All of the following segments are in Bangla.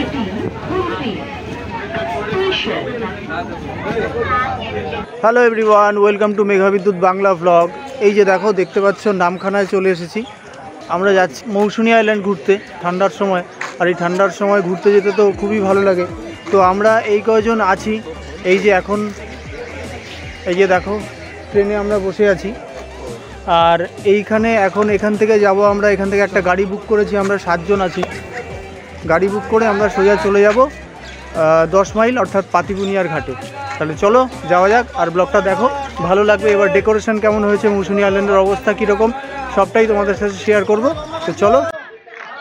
এটি Hooghly station. Hello everyone, welcome to Megha বিদ্যুৎ বাংলা ভ্লগ। এই যে দেখো, দেখতে পাচ্ছ নামখানায় চলে এসেছি। আমরা যাচ্ছি মৌসুনী আইল্যান্ড ঘুরতে ঠান্ডার সময়। আর এই ঠান্ডার সময় ঘুরতে যেতে তো খুবই ভালো লাগে। তো আমরা এই কয়জন আছি, এই যে এখন এই যে দেখো ট্রেনে আমরা বসে আছি। আর এইখানে এখন এখান থেকে যাব আমরা, এখান থেকে একটা গাড়ি বুক করেছি, আমরা 7 জন আছি। গাড়ি বুক করে আমরা সোজা চলে যাব 10 মাইল অর্থাৎ পাতিবুনিয়ার ঘাটে। তাহলে চলো যাওয়া যাক, আর ব্লগটা দেখো, ভালো লাগবে। এবার ডেকোরেশন কেমন হয়েছে, মৌসুনী আইল্যান্ডের অবস্থা কীরকম, সবটাই তোমাদের সাথে শেয়ার করব। তো চলো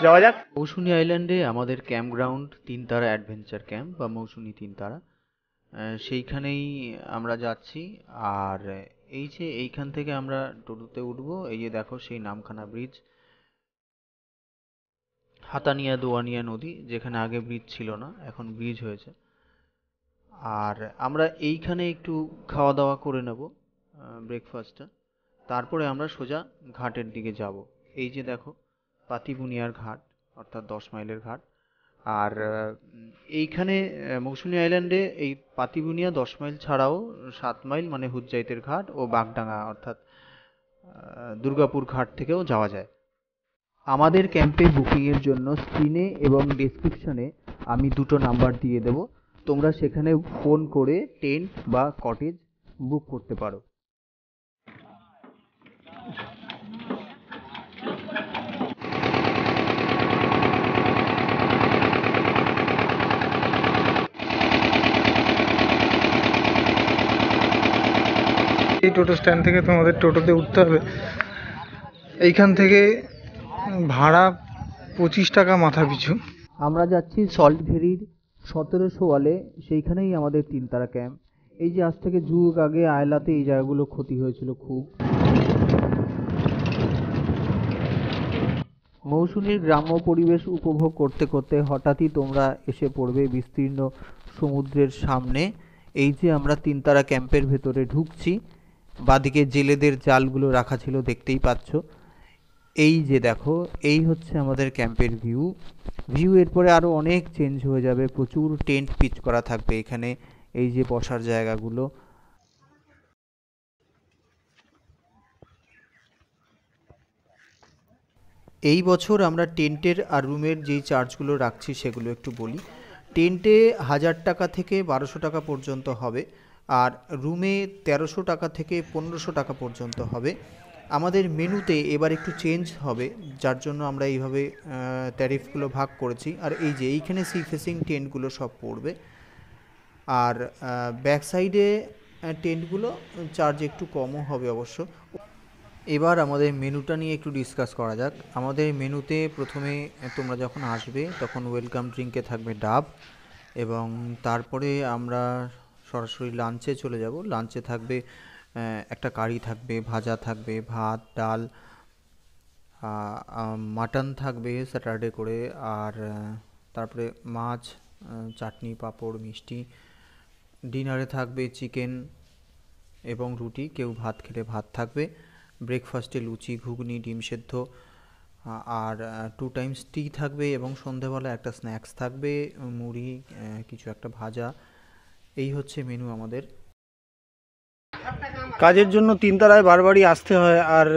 যাওয়া যাক। মৌসুনী আইল্যান্ডে আমাদের ক্যাম্প গ্রাউন্ড 3 তারা অ্যাডভেঞ্চার ক্যাম্প বা মৌসুনী 3 তারা, সেইখানেই আমরা যাচ্ছি। আর এই যে এইখান থেকে আমরা টোটোতে উঠবো, এই যে দেখো সেই নামখানা ব্রিজ, হাতানিয়া দোয়ানিয়া নদী, যেখানে আগে ব্রিজ ছিল না, এখন ব্রিজ হয়েছে। আর আমরা এইখানে একটু খাওয়া দাওয়া করে নেব, ব্রেকফাস্টটা। তারপরে আমরা সোজা ঘাটের দিকে যাব। এই যে দেখো পাতিবুনিয়ার ঘাট, অর্থাৎ 10 মাইলের ঘাট। আর এইখানে মৌসুনী আইল্যান্ডে এই পাতিবুনিয়া 10 মাইল ছাড়াও 7 মাইল মানে হুজ্জাইতের ঘাট ও বাগডাঙ্গা অর্থাৎ দুর্গাপুর ঘাট থেকেও যাওয়া যায়। আমাদের ক্যাম্পে বুকিংয়ের জন্য স্ক্রিনে এবং ডেসক্রিপশনে আমি 2টো নাম্বার দিয়ে দেব, তোমরা সেখানে ফোন করে টেন্ট বা কটেজ বুক করতে পারো। এই টোটো স্ট্যান্ড থেকে তোমাদের টোটোতে উঠতে হবে। এইখান থেকে ভাড়া 25 টাকা মাথা পিছু। আমরা যাচ্ছি সল্ট ভেরির 1700 ওয়ালে, সেইখানেই আমাদের 3 তারা ক্যাম্প। এই যে আজ থেকে যুগ আগে আয়লাতে এই জায়গাগুলো ক্ষতি হয়েছিল খুব। মৌসুমীর গ্রাম্য পরিবেশ উপভোগ করতে করতে হঠাৎই তোমরা এসে পড়বে বিস্তীর্ণ সমুদ্রের সামনে। এই যে আমরা 3 তারা ক্যাম্পের ভেতরে ঢুকছি, বাদিকে জেলেদের জালগুলো রাখা ছিল, দেখতেই পাচ্ছ। এই যে দেখো, এই হচ্ছে আমাদের ক্যাম্পের ভিউ এরপরে আরও অনেক চেঞ্জ হয়ে যাবে, প্রচুর টেন্ট পিচ করা থাকবে এখানে। এই যে বসার জায়গাগুলো, এই বছর আমরা টেন্টের আর রুমের যেই চার্জগুলো রাখছি সেগুলো একটু বলি। টেন্টে 1000 টাকা থেকে 1200 টাকা পর্যন্ত হবে, আর রুমে 1300 টাকা থেকে 1500 টাকা পর্যন্ত হবে। আমাদের মেনুতে এবার একটু চেঞ্জ হবে, যার জন্য আমরা এইভাবে ট্যারিফগুলো ভাগ করেছি। আর এই যে এইখানে সি ফেসিং টেন্টগুলো সব পড়বে, আর ব্যাক সাইডে টেন্টগুলো চার্জ একটু কমও হবে অবশ্য। এবার আমাদের মেনুটা নিয়ে একটু ডিসকাস করা যাক। আমাদের মেনুতে প্রথমে তোমরা যখন আসবে তখন ওয়েলকাম ড্রিঙ্কে থাকবে ডাব, এবং তারপরে আমরা সরাসরি লাঞ্চে চলে যাব। লাঞ্চে থাকবে একটা কারি থাকবে, ভাজা থাকবে, ভাত, ডাল, মাটন থাকবে স্যাটারডে করে, আর তারপরে মাছ, চাটনি, পাঁপড়, মিষ্টি। ডিনারে থাকবে চিকেন এবং রুটি, কেউ ভাত খেলে ভাত থাকবে। ব্রেকফাস্টে লুচি, ঘুগনি, ডিম সেদ্ধ, আর 2 টাইমস টি থাকবে, এবং সন্ধেবেলা একটা স্ন্যাক্স থাকবে, মুড়ি, কিছু একটা ভাজা। এই হচ্ছে মেনু আমাদের। কাজের জন্য 3 তারায় বারবারই আসতে হয়, আর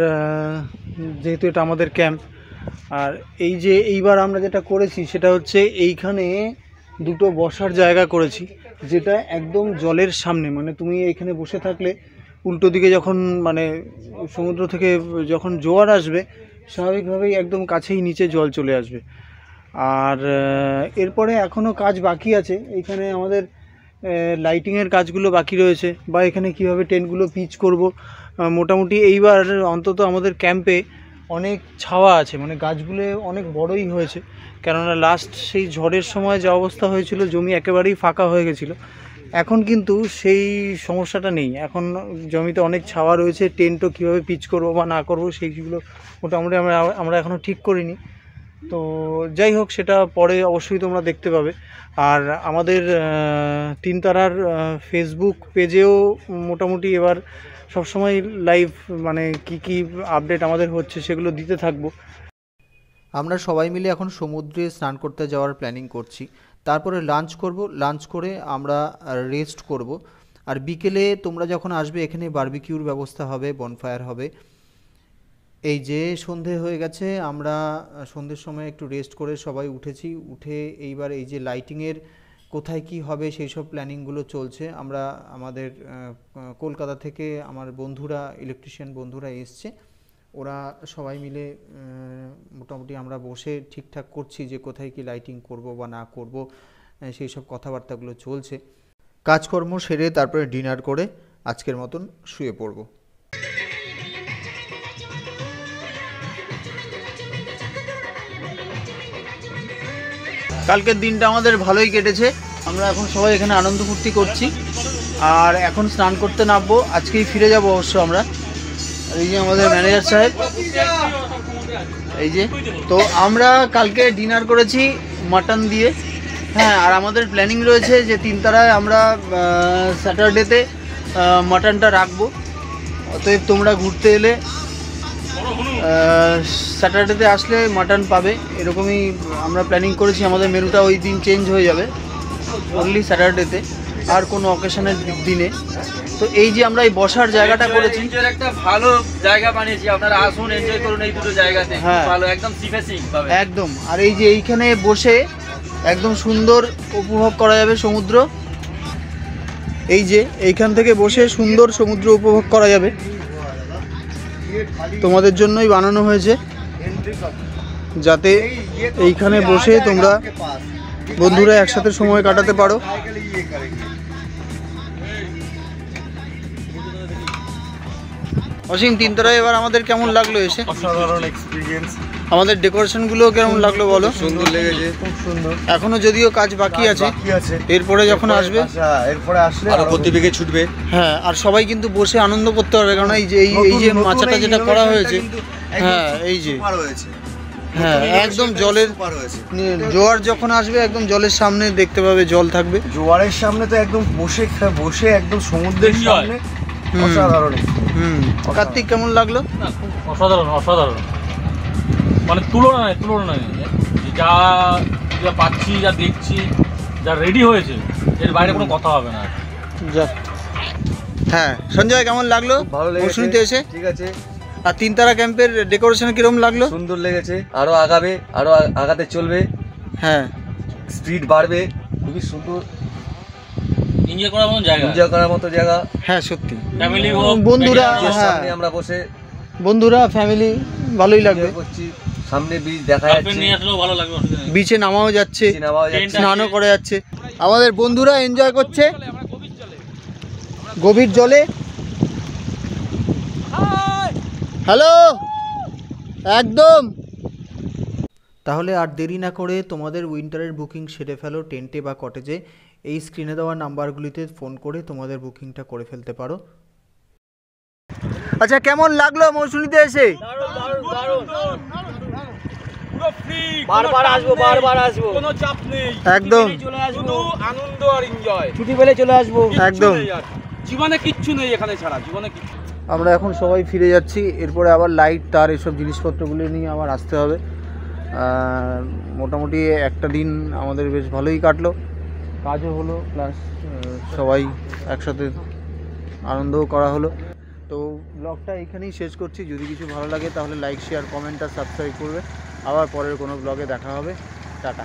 যেহেতু এটা আমাদের ক্যাম্প। আর এই যে এইবার আমরা যেটা করেছি সেটা হচ্ছে এইখানে 2টো বসার জায়গা করেছি, যেটা একদম জলের সামনে। মানে তুমি এখানে বসে থাকলে উল্টো দিকে যখন মানে সমুদ্র থেকে যখন জোয়ার আসবে, স্বাভাবিকভাবেই একদম কাছেই নিচে জল চলে আসবে। আর এরপরে এখনও কাজ বাকি আছে, এইখানে আমাদের লাইটিংয়ের কাজগুলো বাকি রয়েছে, বা এখানে কিভাবে টেন্টগুলো পিচ করব। মোটামুটি এইবার অন্তত আমাদের ক্যাম্পে অনেক ছাওয়া আছে, মানে গাছগুলো অনেক বড়ই হয়েছে। কেননা লাস্ট সেই ঝড়ের সময় যে অবস্থা হয়েছিল, জমি একেবারেই ফাঁকা হয়ে গেছিলো। এখন কিন্তু সেই সমস্যাটা নেই, এখন জমিতে অনেক ছাওয়া রয়েছে। টেন্টও কীভাবে পিচ করব বা না করব সেইগুলো মোটামুটি আমরা এখনও ঠিক করিনি। তো যাই হোক, সেটা পরে অবশ্যই তোমরা দেখতে পাবে। আর আমাদের 3 তারার ফেসবুক পেজেও মোটামুটি এবার সবসময় লাইভ মানে কি আপডেট আমাদের হচ্ছে সেগুলো দিতে থাকবো। আমরা সবাই মিলে এখন সমুদ্রে স্নান করতে যাওয়ার প্ল্যানিং করছি। তারপরে লাঞ্চ করব, লাঞ্চ করে আমরা রেস্ট করব। আর বিকেলে তোমরা যখন আসবে এখানে বারবিকিউর ব্যবস্থা হবে, বনফায়ার হবে। এই যে সন্ধে হয়ে গেছে, আমরা সন্ধ্যের সময় একটু রেস্ট করে সবাই উঠেছি। উঠে এইবার এই যে লাইটিংয়ের কোথায় কি হবে সেই সব প্ল্যানিংগুলো চলছে। আমরা আমাদের কলকাতা থেকে আমার বন্ধুরা, ইলেকট্রিশিয়ান বন্ধুরা এসছে, ওরা সবাই মিলে মোটামুটি আমরা বসে ঠিকঠাক করছি যে কোথায় কি লাইটিং করব বা না করব, সেই সব কথাবার্তাগুলো চলছে। কাজকর্ম সেরে তারপরে ডিনার করে আজকের মতন শুয়ে পড়ব। কালকের দিনটা আমাদের ভালোই কেটেছে। আমরা এখন সবাই এখানে আনন্দ ফুর্তি করছি, আর এখন স্নান করতে নামবো। আজকেই ফিরে যাব অবশ্য আমরা। আর এই যে আমাদের ম্যানেজার সাহেব, এই যে। তো আমরা কালকে ডিনার করেছি মাটন দিয়ে। হ্যাঁ, আর আমাদের প্ল্যানিং রয়েছে যে 3 তারায় আমরা স্যাটারডেতে মাটনটা রাখবো। অতএব তোমরা ঘুরতে এলে স্যাটারডেতে আসলে মাটন পাবে, এরকমই আমরা প্ল্যানিং করেছি। আমাদের মেনুটা ওই দিন চেঞ্জ হয়ে যাবে, অনলি স্যাটারডেতে, আর কোনো অকেশনের দিনে। তো এই যে আমরা এই বসার জায়গাটা করেছি, একটা ভালো জায়গা বানিয়েছি, আপনারা আসুন, এনজয় করুন এই দুটো জায়গাতে। হ্যাঁ, ভালো, একদম সি ফেসিং পাবে একদম। আর এই যে এইখানে বসে একদম সুন্দর উপভোগ করা যাবে সমুদ্র। এই যে এইখান থেকে বসে সুন্দর সমুদ্র উপভোগ করা যাবে। তোমাদের জন্যই বানানো হয়েছে, যাতে এইখানে বসে তোমরা বন্ধুরা একসাথে সময় কাটাতে পারো। অসীম, 3 তারায় এবার আমাদের কেমন লাগলো এসে? অসাধারণ এক্সপিরিয়েন্স। আমাদের ডেকোরেশনগুলো কেমন লাগলো বলো? সুন্দর লেগেছে, খুব সুন্দর। এখনো যদিও কাজ বাকি আছে, এরপরে যখন আসবে, এরপরে আসলে আরো গতিবেগে ছুটবে। হ্যাঁ, আর সবাই কিন্তু বসে আনন্দ করতে পারবে, কারণ এই যে এই যে মাচাটা যেটা করা হয়েছে, হ্যাঁ এই যে, হ্যাঁ একদম জলের জোয়ার যখন আসবে একদম জলের সামনে দেখতে পাবে, জল থাকবে জোয়ারের সামনে, তো একদম বসে বসে একদম সমুদ্রের সামনে। অসাধারণ। কার্তিক, কেমন লাগলো? না, খুব অসাধারণ, অসাধারণ, মানে তুলনা নেই। যা যা পাচ্ছি, যা দেখছি, যা রেডি হয়েছে, এর বাইরে কোনো কথা হবে না। যাক, হ্যাঁ। সঞ্জয়, কেমন লাগলো ভালো মৌসুমীতে এসে? ঠিক আছে। আর 3 তারা ক্যাম্পের ডেকোরেশন কিরকম লাগলো? সুন্দর লেগেছে, আরো আগাবে, আরো আগাতে চলবে। হ্যাঁ, স্পিড বাড়বে, খুবই সুন্দর এনজয় করার মতো জায়গা, এনজয় করার মতো জায়গা। হ্যাঁ সত্যি, ফ্যামিলি বন্ধুরা, হ্যাঁ সামনে আমরা বসে বন্ধুরা ফ্যামিলি ভালোই লাগবে। করছি, সামনে বীচ দেখা যাচ্ছে, নিয়ে আসলেও ভালো লাগবে, অসুবিধা নেই। বিচে নামাও যাচ্ছে, সিনেমাও যাচ্ছে, স্নানও করা যাচ্ছে। আমাদের বন্ধুরা এনজয় করছে গভীর জলে। হ্যালো, একদম। তাহলে আর দেরি না করে তোমাদের উইন্টারের বুকিং সেরে ফেলো টেন্টে বা কটেজে। এই স্ক্রিনে দেওয়া নাম্বারগুলিতে ফোন করে তোমাদের বুকিংটা করে ফেলতে পারো। আচ্ছা, কেমন লাগলো মৌসুমীতে এসে? বারবার আসবো, কোনো চাপ নেই, একদম চলে আসবো, শুধু আনন্দ আর এনজয়। ছুটি পেলে চলে আসবো। একদম। জীবনে কিচ্ছু নেই এখানে ছাড়া, জীবনে কিচ্ছু। আমরা এখন সবাই ফিরে যাচ্ছি, এরপরে আবার লাইট তার এসব জিনিসপত্রগুলো নিয়ে আবার আসতে হবে। মোটামুটি একটা দিন আমাদের বেশ ভালোই কাটলো, কাজও হলো, প্লাস সবাই একসাথে আনন্দও করা হলো। তো ব্লগটা এখানেই শেষ করছি। যদি কিছু ভালো লাগে তাহলে লাইক, শেয়ার, কমেন্ট আর সাবস্ক্রাইব করবে। আবার পরের কোনো ব্লগে দেখা হবে। টাটা।